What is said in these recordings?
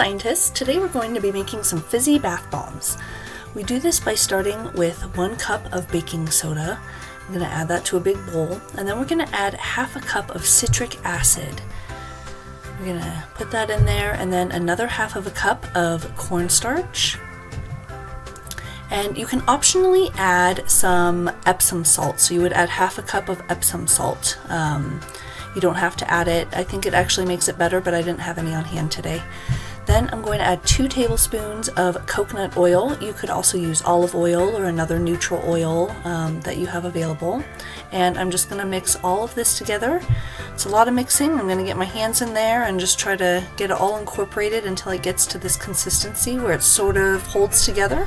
scientists. Today we're going to be making some fizzy bath bombs. We do this by starting with 1 cup of baking soda. I'm going to add that to a big bowl, and then we're going to add half a cup of citric acid. We're going to put that in there, and then another half of a cup of cornstarch. And you can optionally add some Epsom salt, so you would add half a cup of Epsom salt. You don't have to add it. I think it actually makes it better, but I didn't have any on hand today. Then I'm going to add 2 tablespoons of coconut oil. You could also use olive oil or another neutral oil that you have available. And I'm just going to mix all of this together. It's a lot of mixing. I'm going to get my hands in there and just try to get it all incorporated until it gets to this consistency where it sort of holds together.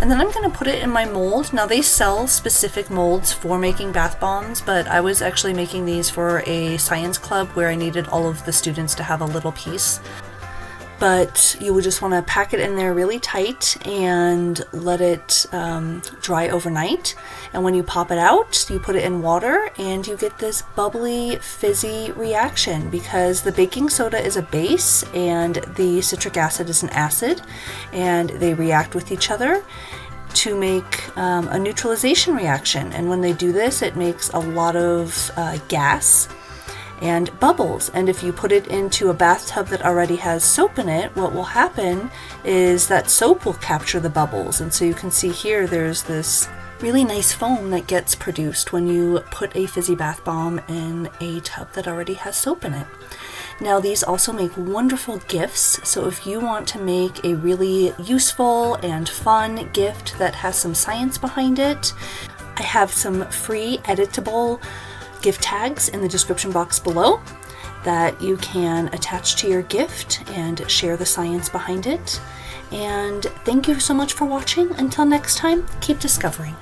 And then I'm going to put it in my mold. Now they sell specific molds for making bath bombs, but I was actually making these for a science club where I needed all of the students to have a little piece. But you would just want to pack it in there really tight and let it dry overnight. And when you pop it out, you put it in water and you get this bubbly, fizzy reaction because the baking soda is a base and the citric acid is an acid, and they react with each other to make a neutralization reaction. And when they do this, it makes a lot of gas and bubbles. And if you put it into a bathtub that already has soap in it, what will happen is that soap will capture the bubbles. And so you can see here there's this really nice foam that gets produced when you put a fizzy bath bomb in a tub that already has soap in it. Now these also make wonderful gifts, so if you want to make a really useful and fun gift that has some science behind it, I have some free editable gift tags in the description box below that you can attach to your gift and share the science behind it. And thank you so much for watching. Until next time, keep discovering.